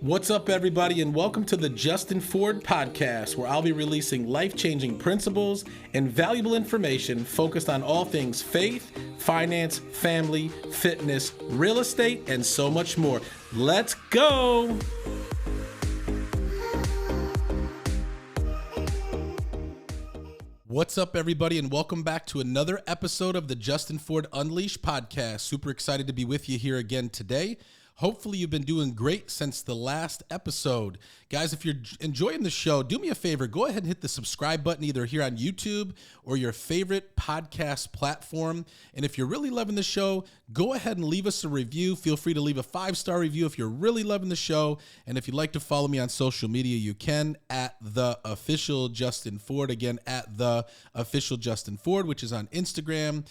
What's up, everybody, and welcome to the Justin Ford podcast, where I'll be releasing life-changing principles and valuable information focused on all things faith, finance, family, fitness, real estate, and so much more. Let's go! What's up, everybody, and welcome back to another episode of the Justin Ford Unleashed podcast. Super excited to be with you here again today. Hopefully you've been doing great since the last episode. Guys, if you're enjoying the show, do me a favor. Go ahead and hit the subscribe button either here on YouTube or your favorite podcast platform. And if you're really loving the show, go ahead and leave us a review. Feel free to leave a 5-star review if you're really loving the show. And if you'd like to follow me on social media, you can at The Official Justin Ford. Again, at The Official Justin Ford, which is on Instagram.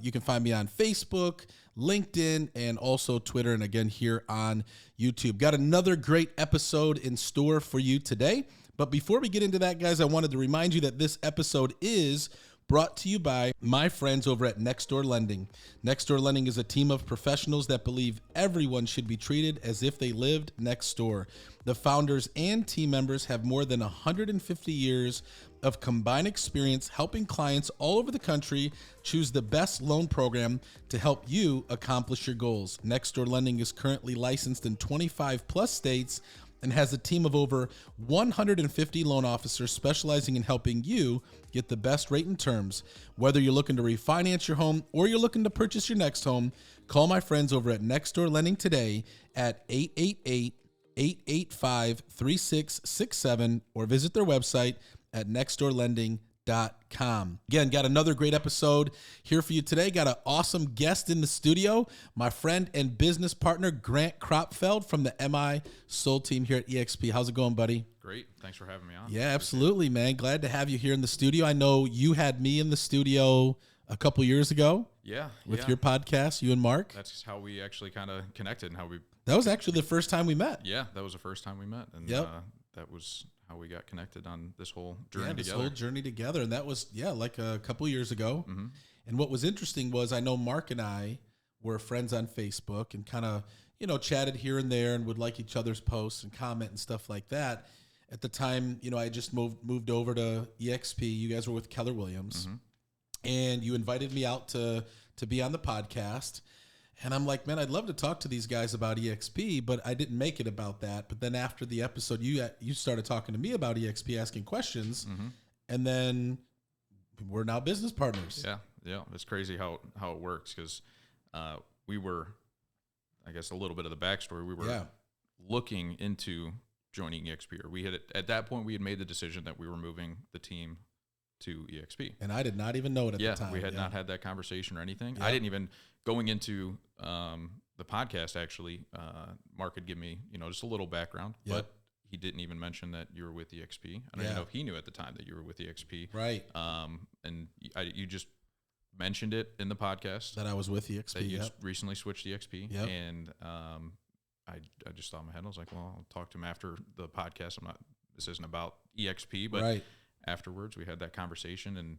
You can find me on Facebook, LinkedIn, and also Twitter, and again here on YouTube. Got another great episode in store for you today. But before we get into that, guys, I wanted to remind you that this episode is brought to you by my friends over at Next Door Lending. Next Door Lending is a team of professionals that believe everyone should be treated as if they lived next door. The founders and team members have more than 150 years of combined experience helping clients all over the country choose the best loan program to help you accomplish your goals. Next Door Lending is currently licensed in 25 plus states and has a team of over 150 loan officers specializing in helping you get the best rate and terms. Whether you're looking to refinance your home or you're looking to purchase your next home, call my friends over at Next Door Lending today at 888-885-3667 or visit their website at nextdoorlending.com. Again, got another great episode here for you today. Got an awesome guest in the studio, my friend and business partner, Grant Kropfeld from the MI Soul team here at EXP. How's it going, buddy? Great. Thanks for having me on. Yeah, absolutely, man. Glad to have you here in the studio. I know you had me in the studio a couple years ago. Yeah. With your podcast, you and Mark. That's how we actually kind of connected and how we... That was actually the first time we met. Yeah, that was the first time we met. And that was how we got connected on this whole journey together. This whole journey together. And that was, like a couple years ago. Mm-hmm. And what was interesting was I know Mark and I were friends on Facebook and kind of, chatted here and there and would like each other's posts and comment and stuff like that. At the time, I just moved over to EXP. You guys were with Keller Williams. Mm-hmm. And you invited me out to be on the podcast. And I'm like, man, I'd love to talk to these guys about EXP, but I didn't make it about that. But then after the episode, you started talking to me about EXP, asking questions, Mm-hmm. and then we're now business partners. Yeah. It's crazy how it works because we were, I guess, a little bit of the backstory. We were looking into joining EXP. Or we had at that point we had made the decision that we were moving the team to EXP. And I did not even know it at the time. We had not had that conversation or anything. Yeah. I didn't even, going into the podcast, actually, Mark had given me, just a little background, but he didn't even mention that you were with EXP. I don't even know if he knew at the time that you were with EXP. Right. And you just mentioned it in the podcast. That I was with EXP. That you recently switched to EXP. Yep. And I just thought in my head, I was like, well, I'll talk to him after the podcast. This isn't about EXP, but right. Afterwards, we had that conversation, and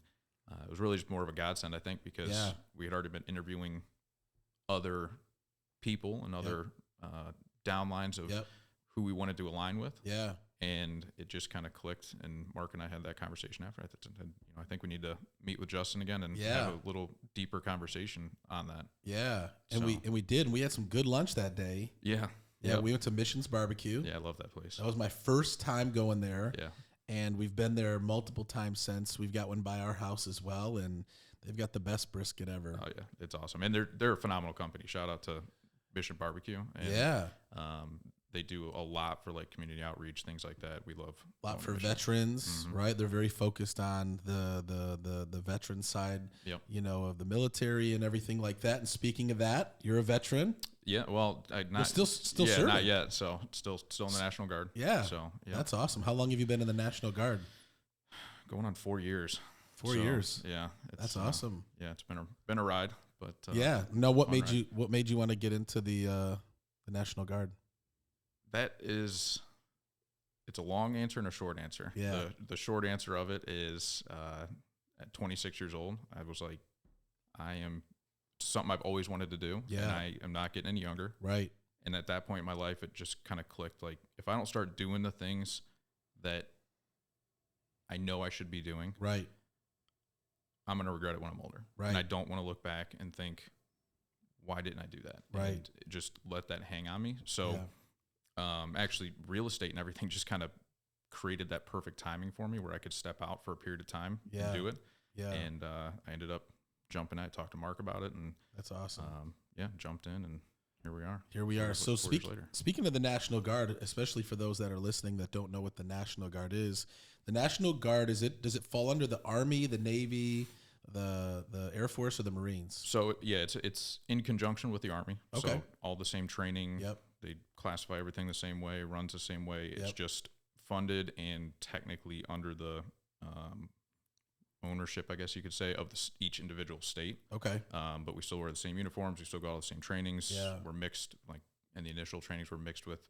it was really just more of a godsend, I think, because we had already been interviewing other people and other downlines of who we wanted to align with. Yeah. And it just kind of clicked, and Mark and I had that conversation after. I think we need to meet with Justin again and have a little deeper conversation on that. Yeah, and we did. And we had some good lunch that day. Yeah. Yeah, we went to Missions Barbecue. Yeah, I love that place. That was my first time going there. Yeah. And we've been there multiple times since. We've got one by our house as well, and they've got the best brisket ever. Oh yeah, it's awesome, and they're a phenomenal company. Shout out to Bishop Barbecue. And, they do a lot for like community outreach, things like that. We love a lot for veterans, right? They're very focused on the veteran side, of the military and everything like that. And speaking of that, you're a veteran. Yeah, well, still serving. Not yet. So still in the National Guard. Yeah. So that's awesome. How long have you been in the National Guard? Going on 4 years. 4 years. Yeah, that's awesome. Yeah, it's been a ride, but what made you want to get into the National Guard? It's a long answer and a short answer. Yeah. The short answer of it is at 26 years old, I was like, I am something I've always wanted to do. Yeah. And I am not getting any younger. Right. And at that point in my life, it just kind of clicked. Like, if I don't start doing the things that I know I should be doing, right, I'm going to regret it when I'm older. Right. And I don't want to look back and think, why didn't I do that? Right. And just let that hang on me. So actually, real estate and everything just kind of created that perfect timing for me where I could step out for a period of time and do it. Yeah. And I ended up jumping at it, talked to Mark about it, and that's awesome. Jumped in, and here we are. Here we are. So speaking of the National Guard, especially for those that are listening that don't know what the National Guard is, the National Guard, does it fall under the Army, the Navy, the Air Force, or the Marines? So yeah, it's in conjunction with the Army. Okay. So all the same training. Yep. They classify everything the same way, runs the same way. It's just funded and technically under the ownership, I guess you could say, of each individual state. Okay. But we still wear the same uniforms. We still go all the same trainings. Yeah. We're mixed, like in the initial trainings, we're mixed with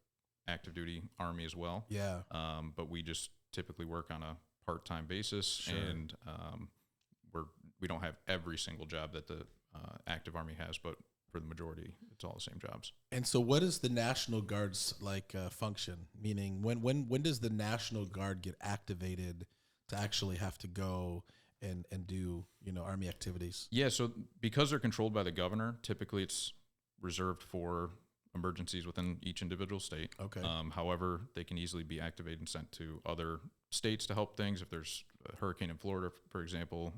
active duty Army as well. Yeah. But we just typically work on a part-time basis, Sure. and we don't have every single job that the active Army has, but for the majority, it's all the same jobs. And so, what is the National Guard's function? Meaning, when does the National Guard get activated to actually have to go and do Army activities? Yeah, so because they're controlled by the governor, typically it's reserved for emergencies within each individual state. Okay. However, they can easily be activated and sent to other states to help things. If there's a hurricane in Florida, for example,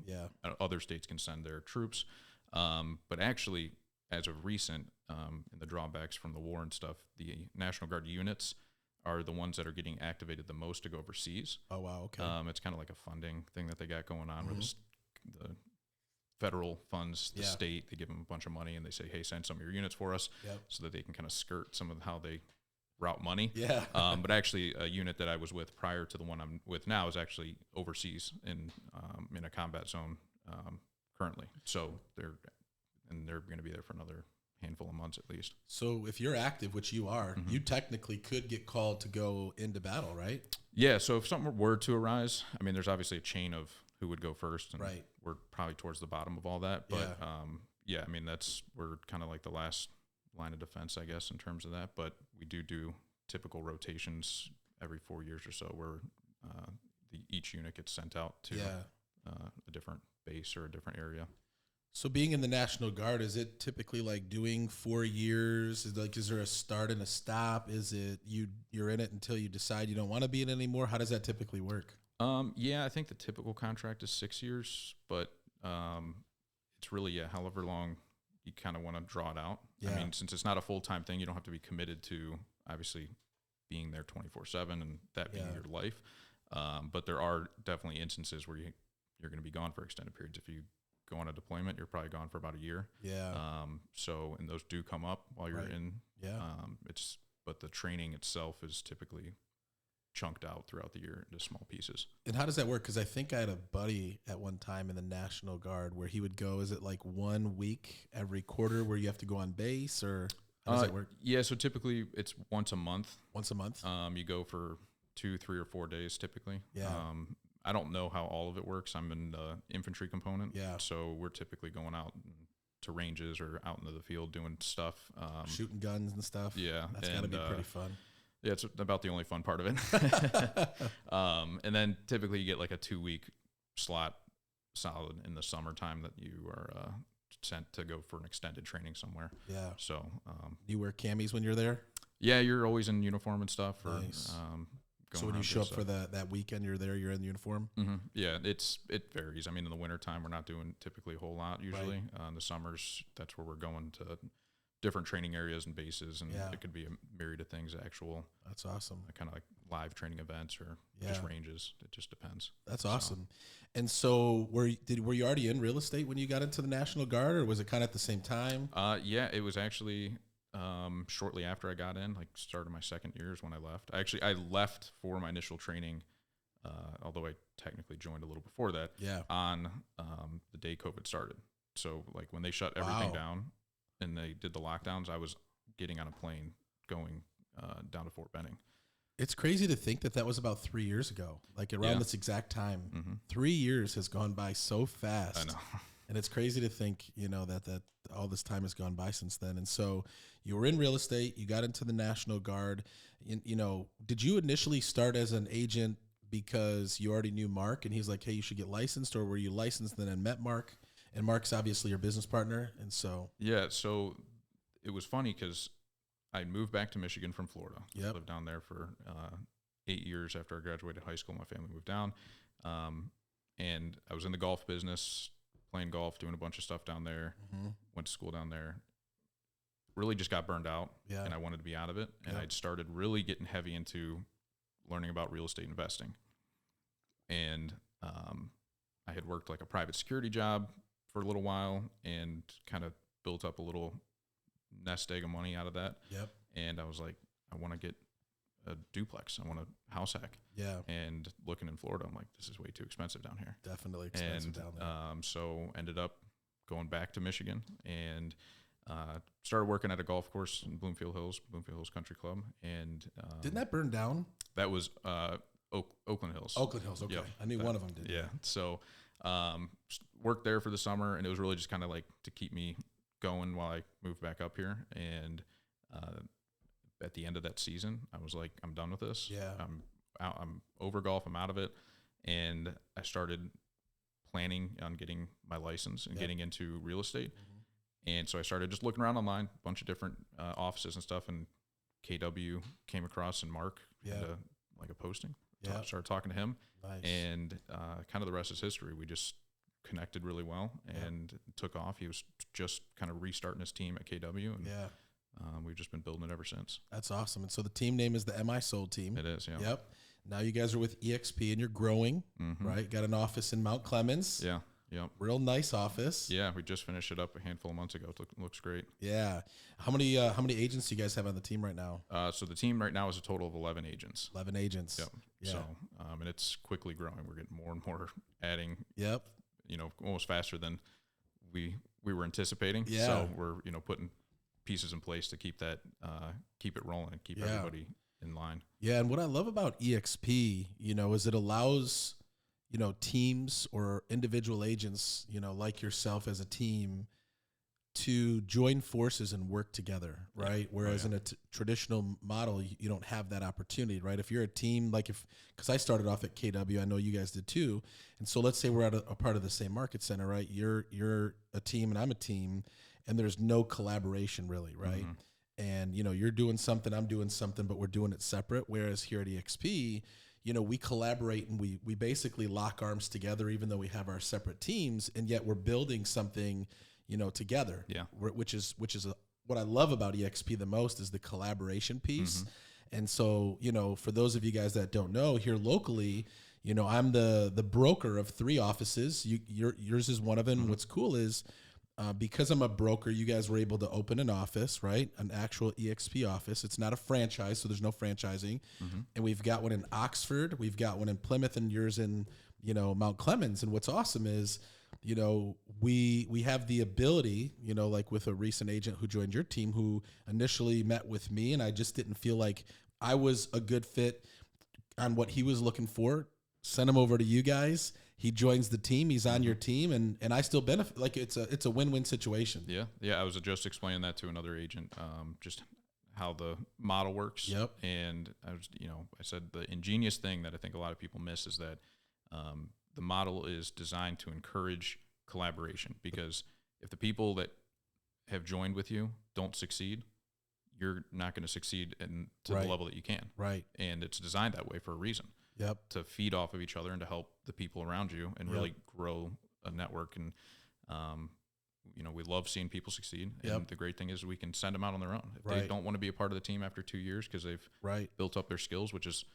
other states can send their troops. But actually, as of recent, in the drawbacks from the war and stuff, the National Guard units are the ones that are getting activated the most to go overseas. Oh, wow, okay. It's kind of like a funding thing that they got going on, where the federal funds the state, they give them a bunch of money, and they say, hey, send some of your units for us, so that they can kind of skirt some of how they route money. Yeah. But actually, a unit that I was with prior to the one I'm with now is actually overseas in a combat zone currently. So they're going to be there for another handful of months at least. So if you're active, which you are, you technically could get called to go into battle, right? Yeah. So if something were to arise, I mean, there's obviously a chain of who would go first, and right. we're probably towards the bottom of all that. But I mean, we're kind of like the last line of defense, I guess, in terms of that. But we do typical rotations every 4 years or so, where each unit gets sent out to a different base or a different area. So being in the National Guard, is it typically like doing 4 years? Is there a start and a stop? Is it you're in it until you decide you don't want to be in it anymore? How does that typically work? Yeah, I think the typical contract is 6 years, but it's really however long you kind of want to draw it out. Yeah. I mean, since it's not a full-time thing, you don't have to be committed to obviously being there 24/7 and that being your life. But there are definitely instances where you're going to be gone for extended periods. If you go on a deployment, you're probably gone for about a year. Yeah. And those do come up while you're in. Yeah. But the training itself is typically chunked out throughout the year into small pieces. And how does that work? Because I think I had a buddy at one time in the National Guard where he would go, is it like 1 week every quarter where you have to go on base, or how does that work? Yeah, so typically it's once a month. Once a month? You go for 2, 3, or 4 days typically. Yeah. I don't know how all of it works. I'm in the infantry component. Yeah. So we're typically going out to ranges or out into the field doing stuff. Shooting guns and stuff. Yeah. That's got to be pretty fun. Yeah, it's about the only fun part of it. And then typically you get like a 2-week slot solid in the summertime that you are sent to go for an extended training somewhere. Yeah. So you wear camis when you're there? Yeah, you're always in uniform and stuff. Nice. So when you show up for that weekend, you're there, you're in uniform? Mm-hmm. Yeah, it varies. I mean, in the wintertime, we're not doing typically a whole lot usually. Right. In the summers, that's where we're going to different training areas and bases, and it could be a myriad of things, That's awesome. Kind of like live training events or just ranges. It just depends. That's awesome. And so were you already in real estate when you got into the National Guard, or was it kind of at the same time? Yeah, it was actually shortly after I got in, like started my second year is when I left. I left for my initial training, although I technically joined a little before that, on the day COVID started. So like when they shut everything down and they did the lockdowns, I was getting on a plane going down to Fort Benning. It's crazy to think that was about 3 years ago, like around this exact time. Mm-hmm. 3 years has gone by so fast. I know. And it's crazy to think, that all this time has gone by since then. And so you were in real estate, you got into the National Guard. Did you initially start as an agent because you already knew Mark and he's like, hey, you should get licensed, or were you licensed and then met Mark? And Mark's obviously your business partner. And so. Yeah. So it was funny because I moved back to Michigan from Florida. Yep. I lived down there for 8 years after I graduated high school. My family moved down. And I was in the golf business, playing golf, doing a bunch of stuff down there, went to school down there, really just got burned out, and I wanted to be out of it. And I'd started really getting heavy into learning about real estate investing. And I had worked like a private security job for a little while and kind of built up a little nest egg of money out of that. Yep. And I was like, I want to get a duplex. I want a house hack. Yeah. And looking in Florida, I'm like, this is way too expensive down here. Definitely expensive down there. So ended up going back to Michigan and started working at a golf course in Bloomfield Hills Country Club. And didn't that burn down? That was Oakland Hills. Oakland Hills, okay. Yep. I knew one of them did. Yeah. So worked there for the summer, and it was really just kind of like to keep me going while I moved back up here. And at the end of that season, I was like, I'm done with this. Yeah. I'm over golf. I'm out of it. And I started planning on getting my license and getting into real estate. And so I started just looking around online, a bunch of different offices and stuff. And KW came across, and Mark had a posting. Yeah. Started talking to him. Nice. And kind of the rest is history. We just connected really well and took off. He was just kind of restarting his team at KW. And we've just been building it ever since. That's awesome. And so the team name is the MI Sold team. It is, yeah. Yep. Now you guys are with EXP and you're growing, right? Got an office in Mount Clemens. Yeah. Yep. Real nice office. Yeah, we just finished it up a handful of months ago. It looks great. Yeah. How many agents do you guys have on the team right now? So the team right now is a total of 11 agents. 11 agents. Yep. Yeah. So, and it's quickly growing. We're getting more and more adding. Yep. Almost faster than we were anticipating. Yeah. So we're putting pieces in place to keep that keep it rolling and keep everybody in line. Yeah, and what I love about EXP, is it allows teams or individual agents, like yourself as a team, to join forces and work together, right? Whereas in a traditional model, you don't have that opportunity, right? If you're a team, because I started off at KW, I know you guys did too, and so let's say we're at a part of the same market center, right? You're a team and I'm a team, and there's no collaboration really, right? And you're doing something, I'm doing something, but we're doing it separate. Whereas here at EXP, we collaborate and we basically lock arms together, even though we have our separate teams, and yet we're building something, together. Yeah. Which is what I love about EXP the most is the collaboration piece. And so, for those of you guys that don't know, here locally, I'm the broker of 3 offices. Yours is one of them. What's cool is, because I'm a broker, you guys were able to open an office, right? An actual EXP office. It's not a franchise, so there's no franchising. And we've got one in Oxford, we've got one in Plymouth, and yours in, Mount Clemens. And what's awesome is, we have the ability, like with a recent agent who joined your team who initially met with me, and I just didn't feel like I was a good fit on what he was looking for. Send him over to you guys. He joins the team. He's on your team, and I still benefit. Like it's a win-win situation. Yeah. I was just explaining that to another agent, just how the model works. Yep. And I was, I said the ingenious thing that I think a lot of people miss is that the model is designed to encourage collaboration, because if the people that have joined with you don't succeed, you're not going to succeed to the level that you can. Right. And it's designed that way for a reason. Yep. To feed off of each other and to help the people around you and really grow a network. And, we love seeing people succeed. And the great thing is we can send them out on their own. If they don't want to be a part of the team after 2 years because they've built up their skills, which is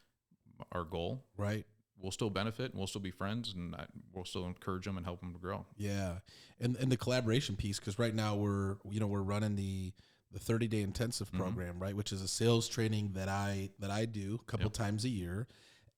our goal. Right. We'll still benefit and we'll still be friends, and we'll still encourage them and help them to grow. Yeah. And the collaboration piece, because right now we're running the 30-day intensive program, right? Which is a sales training that I do a couple times a year.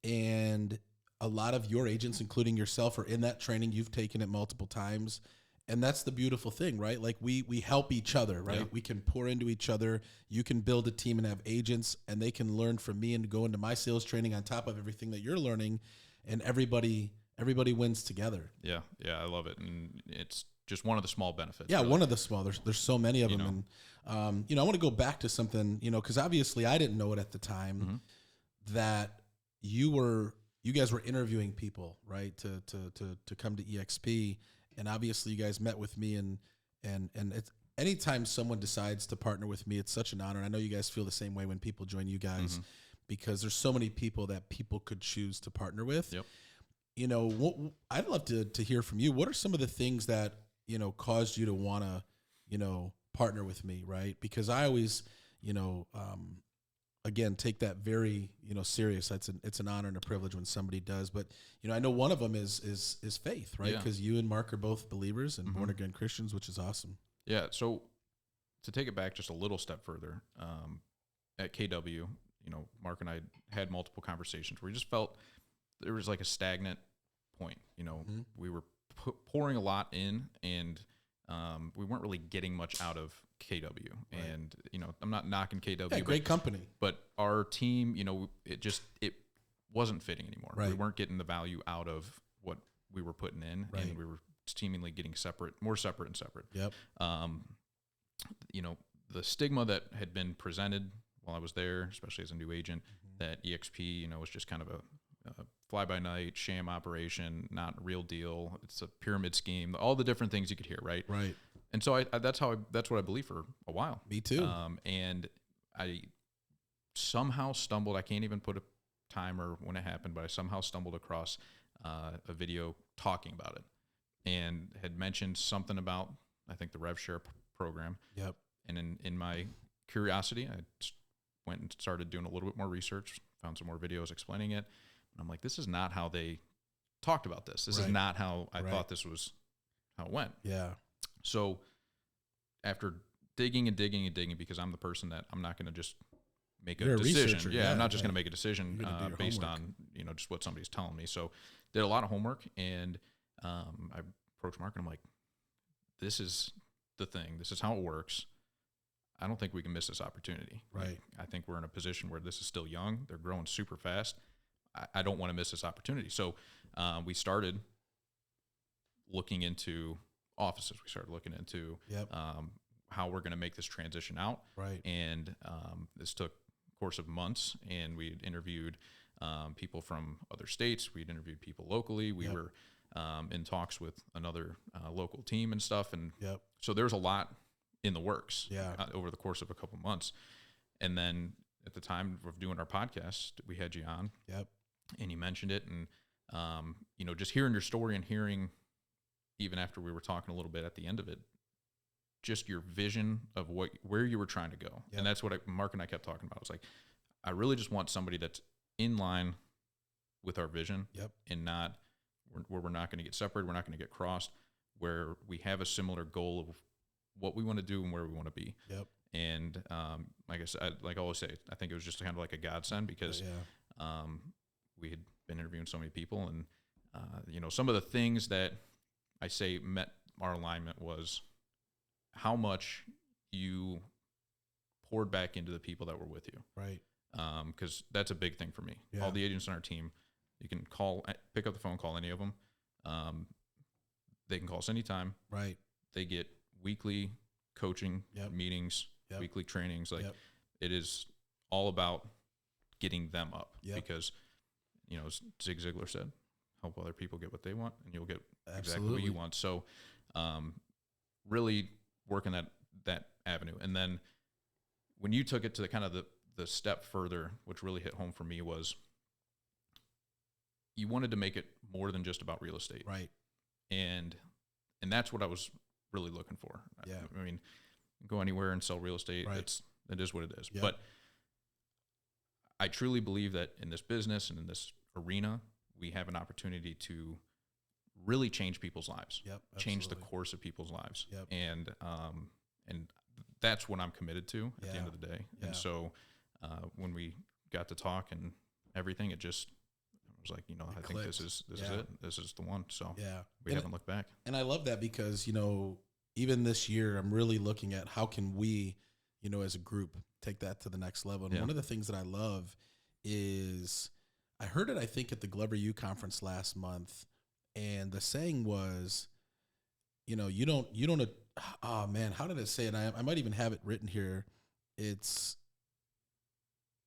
And a lot of your agents, including yourself, are in that training. You've taken it multiple times. And that's the beautiful thing, right? Like we help each other, right? Yeah. We can pour into each other. You can build a team and have agents, and they can learn from me and go into my sales training on top of everything that you're learning. And everybody wins together. Yeah. I love it. And it's just one of the small benefits. Yeah, really. one of the small. There's so many of them, and I want to go back to something, because obviously I didn't know it at the time that you guys were interviewing people, right, to come to EXP, and obviously you guys met with me, and it's anytime someone decides to partner with me, it's such an honor. And I know you guys feel the same way when people join you guys, because there's so many people that people could choose to partner with. Yep. I'd love to hear from you. What are some of the things that caused you to want to partner with me, right? Because I always again take that very serious. It's an honor and a privilege when somebody does. But I know one of them is faith, right? Because you and Mark are both believers and born again Christians, which is awesome. Yeah. So to take it back just a little step further, at KW, Mark and I had multiple conversations where we just felt there was like a stagnant point. We were pouring a lot in, and we weren't really getting much out of KW. Right. And I'm not knocking KW. Yeah, great company. But our team, it wasn't fitting anymore. Right. We weren't getting the value out of what we were putting in, and we were seemingly getting more separate and separate. Yep. The stigma that had been presented while I was there, especially as a new agent, that EXP, was just kind of a fly-by-night sham operation, not a real deal. It's a pyramid scheme. All the different things you could hear, right? Right. And so that's what I believed for a while. Me too. And I somehow stumbled. I can't even put a timer when it happened, but I somehow stumbled across a video talking about it, and had mentioned something about, I think, the rev share program. Yep. And in my curiosity, I went and started doing a little bit more research, found some more videos explaining it. And I'm like, this is not how they talked about this. This is not how I thought this was how it went. Yeah. So after digging and digging and digging, because I'm the person that I'm not going to just make a decision. Yeah, I'm not just going to make a decision based on just what somebody's telling me. So did a lot of homework, and I approached Mark, and I'm like, this is the thing. This is how it works. I don't think we can miss this opportunity. Right. I think we're in a position where this is still young. They're growing super fast. I don't want to miss this opportunity. So we started looking into offices. We started looking into how we're going to make this transition out. Right. And this took a course of months, and we interviewed people from other states. We'd interviewed people locally. We were in talks with another local team and stuff. And so there's a lot in the works over the course of a couple months. And then at the time of doing our podcast, we had you on. Yep. And you mentioned it. And, just hearing your story and hearing, even after we were talking a little bit at the end of it, just your vision of where you were trying to go. Yep. And that's what Mark and I kept talking about. It's like, I really just want somebody that's in line with our vision. Yep. And not where we're not going to get separated. We're not going to get crossed, where we have a similar goal of what we want to do and where we want to be. Yep. And like I said, like I always say, I think it was just kind of like a godsend, because we had been interviewing so many people, and some of the things that I say met our alignment was how much you poured back into the people that were with you. Right. Because that's a big thing for me. Yeah. All the agents on our team, you can pick up the phone, call any of them. They can call us anytime. Right. They get weekly coaching meetings, weekly trainings. It is all about getting them up, because, as Zig Ziglar said, help other people get what they want, and you'll get exactly what you want. So, really working that avenue. And then when you took it to the kind of the step further, which really hit home for me, was you wanted to make it more than just about real estate. Right. And that's what I was really looking for. Yeah. I mean, go anywhere and sell real estate. Right. It is what it is. Yeah. But I truly believe that in this business and in this arena, we have an opportunity to really change people's lives. Yep. Change the course of people's lives. Yep. And that's what I'm committed to at the end of the day. Yeah. And so when we got to talk and everything, it was like, I think this is it. This is the one. So we haven't looked back. And I love that, because, even this year, I'm really looking at how can we, as a group, take that to the next level. And one of the things that I love is, I heard it, I think, at the Glover U conference last month, and the saying was, you don't, oh man, how did I say it? I might even have it written here. It's,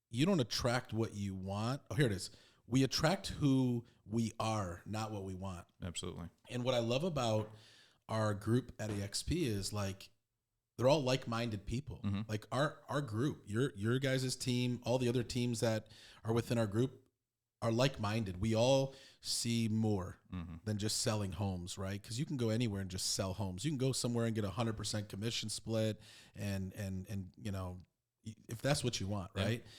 you don't attract what you want. Oh, here it is. We attract who we are, not what we want. Absolutely. And what I love about our group at EXP is like, they're all like-minded people. Mm-hmm. Like our group, your guys' team, all the other teams that are within our group are like-minded. We all see more than just selling homes, right? Because you can go anywhere and just sell homes. You can go somewhere and get 100% commission split, and if that's what you want, right? Yeah.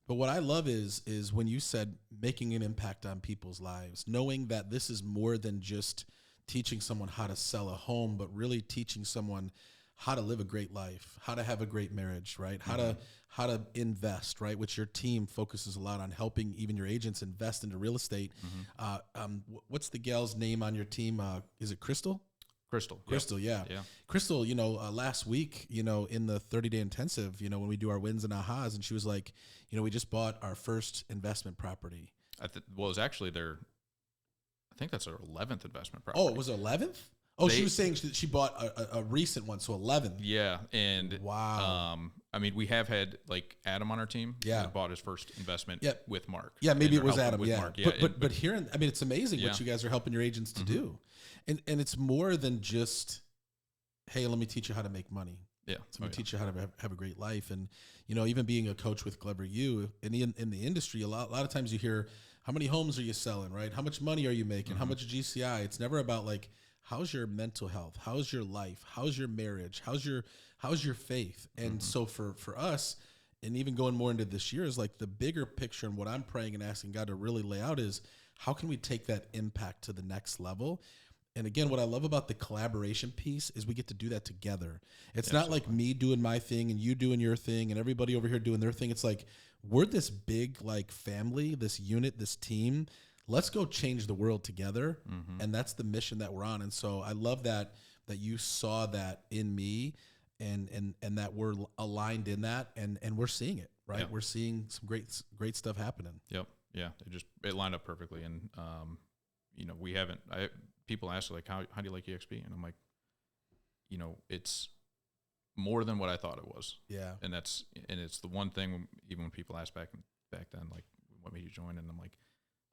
But what I love is when you said making an impact on people's lives, knowing that this is more than just teaching someone how to sell a home, but really teaching someone how to live a great life, how to have a great marriage, right? How to invest, right? Which your team focuses a lot on helping even your agents invest into real estate. What's the gal's name on your team? Is it Crystal? Crystal, yeah. Crystal, last week, in the 30-day intensive, when we do our wins and ahas, and she was like, we just bought our first investment property. Well, it was actually I think that's our 11th investment property. Oh, it was 11th? Oh, she was saying she bought a recent one, so 11th. Yeah, and wow. I mean, we have had like Adam on our team. Yeah, that bought his first investment with Mark. Yeah, maybe it was Adam. Yeah, Mark. Yeah, but here, I mean, it's amazing what you guys are helping your agents to do, and it's more than just, hey, let me teach you how to make money. Yeah, let me teach you how to have a great life, and even being a coach with Glover U in the industry, a lot of times you hear, how many homes are you selling, right? How much money are you making? How much GCI? It's never about like, how's your mental health? How's your life? How's your marriage? How's your faith? And so for us, and even going more into this year, is like the bigger picture, and what I'm praying and asking God to really lay out is, how can we take that impact to the next level? And again, what I love about the collaboration piece is we get to do that together. It's not like me doing my thing and you doing your thing and everybody over here doing their thing. It's like, we're this big like family, this unit, this team. Let's go change the world together. And that's the mission that we're on. And so I love that you saw that in me, and that we're aligned in that, and we're seeing it, right? Yep. We're seeing some great stuff happening. Yep. Yeah. It lined up perfectly. And, people ask like, how do you like EXP? And I'm like, it's more than what I thought it was. Yeah. And it's the one thing, even when people ask back then, like, what made you join? And I'm like,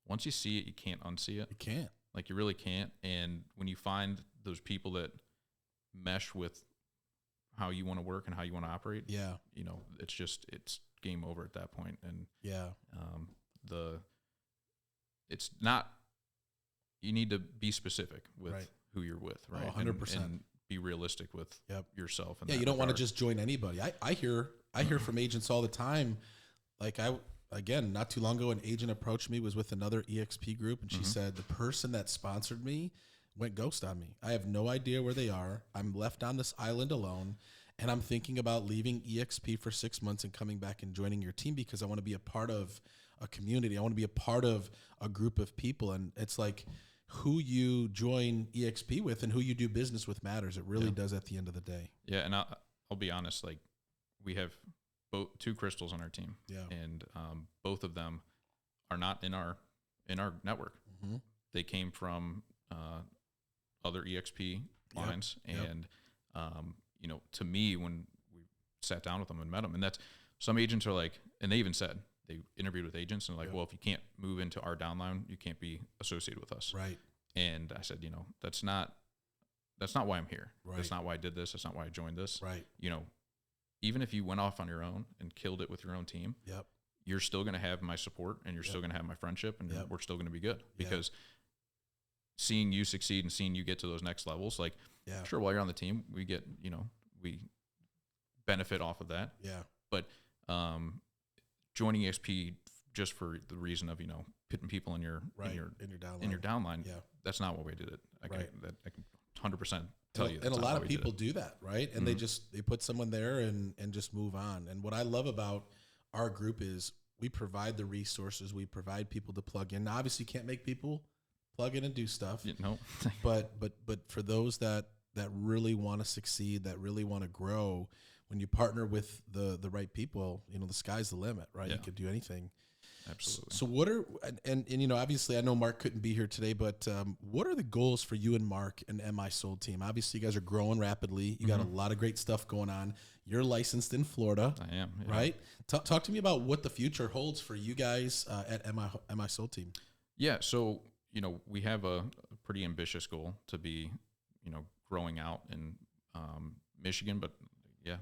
once you see it, you can't unsee it. You can't. Like, you really can't. And when you find those people that mesh with how you want to work and how you want to operate, it's game over at that point. And it's not, you need to be specific with who you're with, right? 100%. And be realistic with yourself. Yeah, you don't want to just join anybody. I hear from agents all the time, like again, not too long ago, an agent approached me, was with another EXP group, and she said, the person that sponsored me went ghost on me. I have no idea where they are. I'm left on this island alone, and I'm thinking about leaving EXP for 6 months and coming back and joining your team because I want to be a part of a community. I want to be a part of a group of people. And it's like, who you join EXP with and who you do business with matters. It really does at the end of the day. Yeah, and I'll be honest, like, we have two Crystals on our team, and both of them are not in our network. They came from other EXP lines, and to me, when we sat down with them and met them, and that's, some agents are like, and they even said, they interviewed with agents and like, well, if you can't move into our downline, you can't be associated with us. Right. And I said, that's not why I'm here. Right. That's not why I did this. That's not why I joined this. Right. Even if you went off on your own and killed it with your own team, you're still going to have my support, and you're still going to have my friendship, and we're still going to be good, because seeing you succeed and seeing you get to those next levels, like, sure, while you're on the team, we get, we benefit off of that. Yeah. But, joining EXP just for the reason of, putting people in your downline. Yeah. That's not why we did it. I can 100% tell you. And a lot of people do that, right? And they put someone there and just move on. And what I love about our group is we provide the resources, we provide people to plug in. Now, obviously, you can't make people plug in and do stuff. No. but for those that really want to succeed, that really want to grow, when you partner with the right people, the sky's the limit, right? You could do anything. Absolutely. So what are, and you know, obviously I know Mark couldn't be here today, but what are the goals for you and Mark and MI Sold team? Obviously you guys are growing rapidly. You got a lot of great stuff going on. You're licensed in Florida. I am. Yeah. Right? Talk to me about what the future holds for you guys at MI Sold team. Yeah. So, you know, we have a pretty ambitious goal to be, you know, growing out in Michigan, but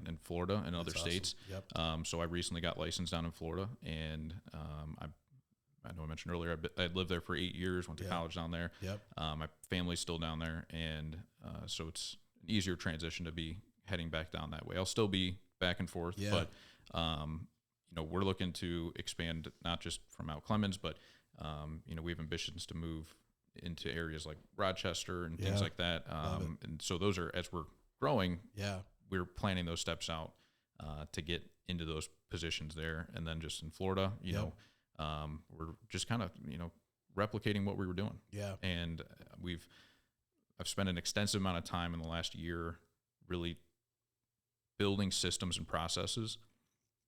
in Florida and other states. Awesome. Yep. So I recently got licensed down in Florida, and I know I mentioned earlier I lived there for 8 years, went to college down there. Yep. My family's still down there, and so it's an easier transition to be heading back down that way. I'll still be back and forth, but you know, we're looking to expand not just from Mount Clemens, but you know, we have ambitions to move into areas like Rochester and things like that. And so those are, as we're growing, we're planning those steps out to get into those positions there. And then just in Florida, you know, we're just kind of, you know, replicating what we were doing. Yeah. And I've spent an extensive amount of time in the last year really building systems and processes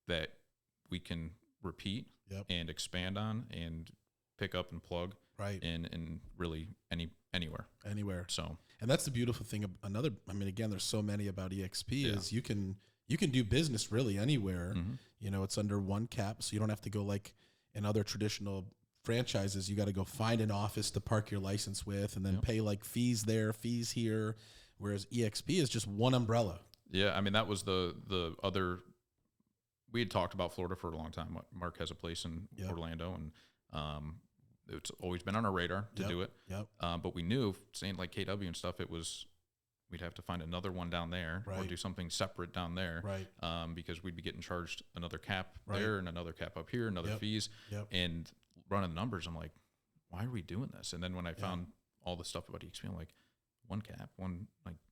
that we can repeat and expand on and pick up and plug in really anywhere. So, and that's the beautiful thing. I mean, again, there's so many about EXP is you can do business really anywhere. You know, it's under one cap, so you don't have to go like in other traditional franchises. You got to go find an office to park your license with, and then pay like fees there, fees here. Whereas EXP is just one umbrella. Yeah, I mean, that was the other. We had talked about Florida for a long time. Mark has a place in Orlando, and it's always been on our radar to do it. But we knew, saying like KW and stuff, we'd have to find another one down there or do something separate down there, because we'd be getting charged another cap there and another cap up here, another fees, and running the numbers. I'm like, why are we doing this? And then when I found all the stuff about EXP, I'm like, one cap,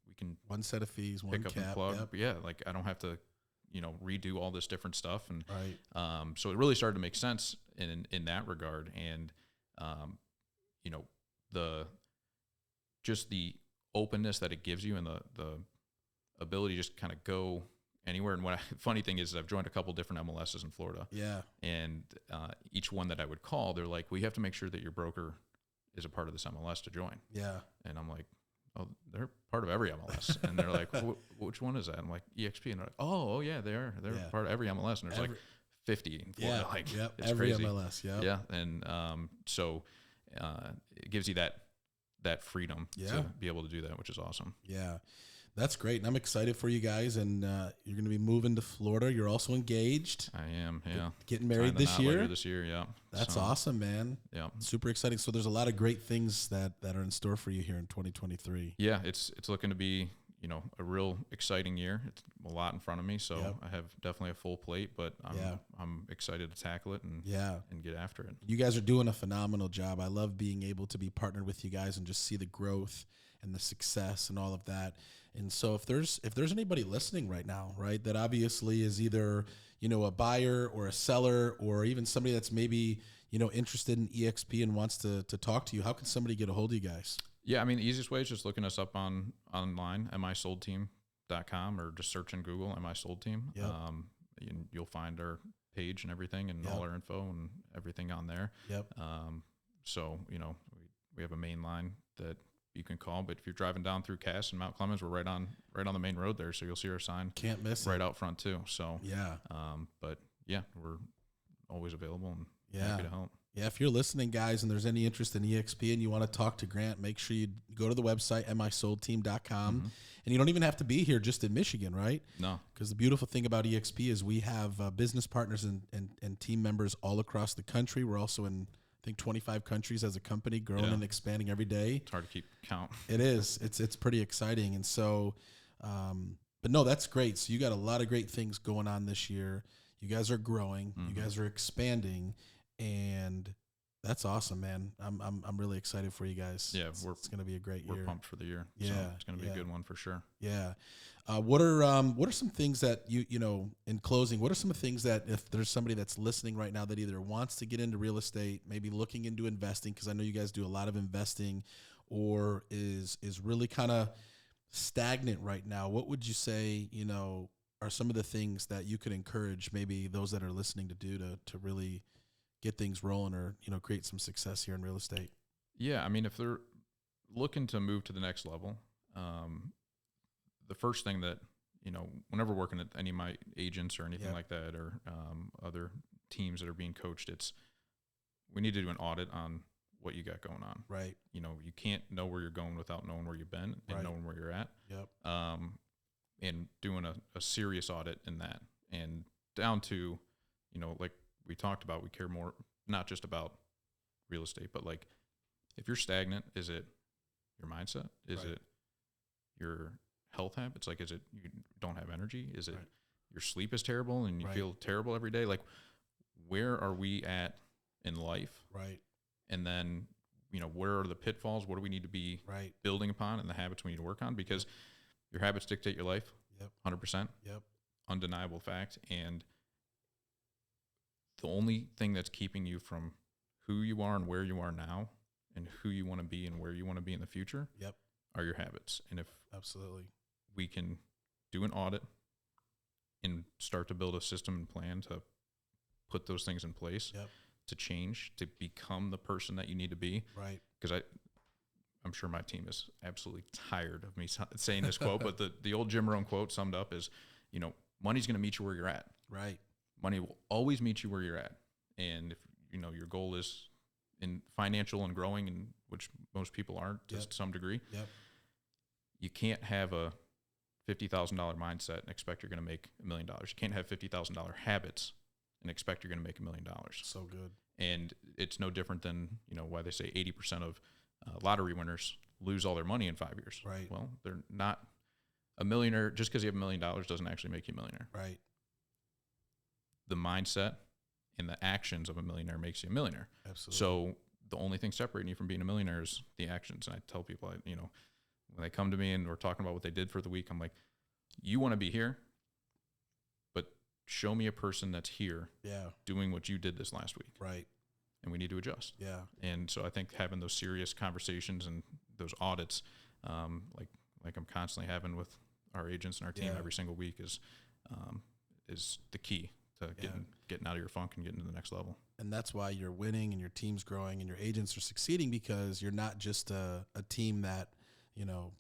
we can one set of fees, one pick cap, up and plug. But like I don't have to, you know, redo all this different stuff. And so it really started to make sense in that regard. And you know, the openness that it gives you and the ability to just kind of go anywhere. And funny thing is I've joined a couple different MLSs in Florida. Yeah. And each one that I would call, they're like, well, you have to make sure that your broker is a part of this MLS to join. Yeah. And I'm like, oh, they're part of every MLS. And they're like, which one is that? I'm like, EXP. And they're like, oh yeah, they're part of every MLS. And there's like 50 in Florida. Like, it's every crazy. MLS. Yeah. And so it gives you that freedom to be able to do that, which is awesome. Yeah. That's great. And I'm excited for you guys. And you're going to be moving to Florida. You're also engaged. I am, yeah. Getting married this year? Later this year, yeah. That's awesome, man. Yeah. Super exciting. So there's a lot of great things that are in store for you here in 2023. Yeah, it's looking to be, you know, a real exciting year. It's a lot in front of me, so I have definitely a full plate, but I'm excited to tackle it and get after it. You guys are doing a phenomenal job. I love being able to be partnered with you guys and just see the growth and the success and all of that. And so if there's anybody listening right now, right, that obviously is either, you know, a buyer or a seller or even somebody that's maybe, you know, interested in EXP and wants to talk to you, how can somebody get a hold of you guys? Yeah, I mean, the easiest way is just looking us up online, misoldteam.com, or just search in Google, MI Sold Team. Yep. You'll find our page and everything and all our info and everything on there. Yep. So, you know, we have a main line that you can call, but if you're driving down through Cass and Mount Clemens, we're right on the main road there, so you'll see our sign. Can't miss right it. out front too. So but yeah, we're always available and happy to help. Yeah, if you're listening, guys, and there's any interest in EXP and you want to talk to Grant, make sure you go to the website, misoldteam.com. And you don't even have to be here just in Michigan, right? No. Because the beautiful thing about EXP is we have business partners and team members all across the country. We're also in, I think, 25 countries as a company, growing and expanding every day. It's hard to keep count. It is. It's pretty exciting. And so, but no, that's great. So you got a lot of great things going on this year. You guys are growing. You guys are expanding. And that's awesome, man. I'm really excited for you guys. Yeah, it's going to be a great year. We're pumped for the year. Yeah, so it's going to be a good one for sure. Yeah. What are some things that you know, in closing, what are some things that if there's somebody that's listening right now that either wants to get into real estate, maybe looking into investing, because I know you guys do a lot of investing, or is really kind of stagnant right now, what would you say, you know, are some of the things that you could encourage maybe those that are listening to do to really get things rolling or, create some success here in real estate? Yeah. I mean, if they're looking to move to the next level, the first thing that, whenever working at any of my agents or anything like that, or other teams that are being coached, we need to do an audit on what you got going on. Right. You can't know where you're going without knowing where you've been and knowing where you're at. Yep. And doing a serious audit in that, and down to, like we talked about, we care more, not just about real estate, but like if you're stagnant, is it your mindset? Is it your health habits? Like, is it you don't have energy? Is it your sleep is terrible and you feel terrible every day? Like, where are we at in life? Right. And then, where are the pitfalls? What do we need to be building upon, and the habits we need to work on? Because your habits dictate your life. Yep. 100%. Yep. Undeniable fact. And the only thing that's keeping you from who you are and where you are now, and who you want to be and where you want to be in the future, are your habits. And if absolutely we can do an audit and start to build a system and plan to put those things in place, to change, to become the person that you need to be. Right. Because I'm sure my team is absolutely tired of me saying this quote, but the old Jim Rohn quote summed up is, money's going to meet you where you're at. Right. Money will always meet you where you're at. And if, your goal is in financial and growing, and which most people aren't to some degree, you can't have a $50,000 mindset and expect you're going to make $1 million. You can't have $50,000 habits and expect you're going to make $1 million. So good. And it's no different than, why they say 80% of lottery winners lose all their money in 5 years. Right. Well, they're not a millionaire. Just because you have $1 million doesn't actually make you a millionaire. Right. The mindset and the actions of a millionaire makes you a millionaire. Absolutely. So the only thing separating you from being a millionaire is the actions. And I tell people, when they come to me and we're talking about what they did for the week, I'm like, you want to be here, but show me a person that's here doing what you did this last week. Right. And we need to adjust. Yeah. And so I think having those serious conversations and those audits, like I'm constantly having with our agents and our team every single week, is the key to getting out of your funk and getting to the next level. And that's why you're winning and your team's growing and your agents are succeeding, because you're not just a team that,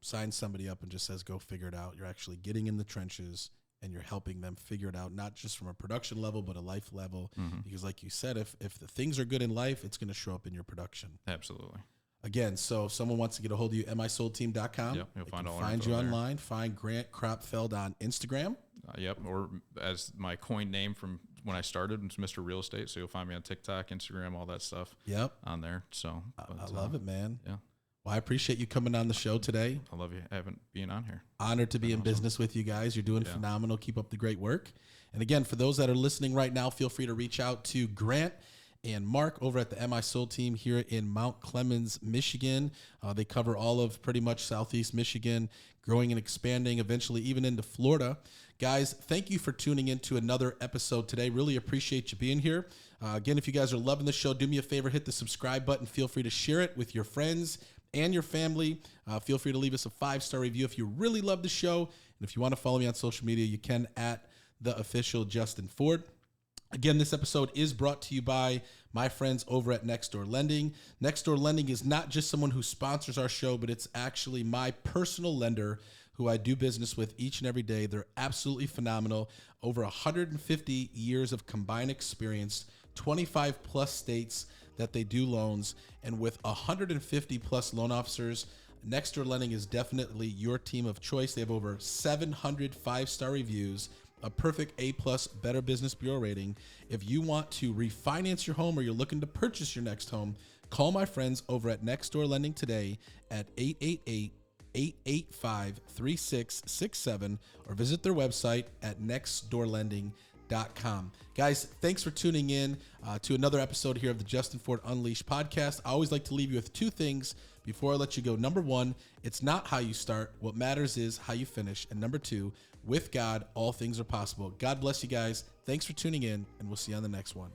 signs somebody up and just says, go figure it out. You're actually getting in the trenches and you're helping them figure it out, not just from a production level, but a life level. Mm-hmm. Because like you said, if the things are good in life, it's going to show up in your production. Absolutely. Again, so if someone wants to get a hold of you, misoldteam.com. Yep, you'll find all find you online. Find Grant Kropfeld on Instagram. Yep, or as my coined name from when I started, it's Mr. Real Estate. So you'll find me on TikTok, Instagram, all that stuff. Yep, on there. So I love it, man. Yeah. Well, I appreciate you coming on the show today. I love you being on here. Honored to be in business with you guys. You're doing phenomenal. Keep up the great work. And again, for those that are listening right now, feel free to reach out to Grant and Mark over at the MI Sold team here in Mount Clemens, Michigan. They cover all of pretty much Southeast Michigan, growing and expanding, eventually even into Florida. Guys, thank you for tuning in to another episode today. Really appreciate you being here. Again, if you guys are loving the show, do me a favor, hit the subscribe button. Feel free to share it with your friends and your family. Feel free to leave us a 5-star review if you really love the show. And if you want to follow me on social media, you can at the official Justin Ford. Again, this episode is brought to you by my friends over at Next Door Lending. Next Door Lending is not just someone who sponsors our show, but it's actually my personal lender who I do business with each and every day. They're absolutely phenomenal. Over 150 years of combined experience, 25 plus states that they do loans, and with 150 plus loan officers, Next Door Lending is definitely your team of choice. They have over 700 5-star reviews, a perfect A+ Better Business Bureau rating. If you want to refinance your home or you're looking to purchase your next home, call my friends over at Next Door Lending today at 888-885-3667 or visit their website at nextdoorlending.com. Guys, thanks for tuning in to another episode here of the Justin Ford Unleashed podcast. I always like to leave you with 2 things before I let you go. Number 1, it's not how you start. What matters is how you finish. And number 2, with God, all things are possible. God bless you guys. Thanks for tuning in, and we'll see you on the next one.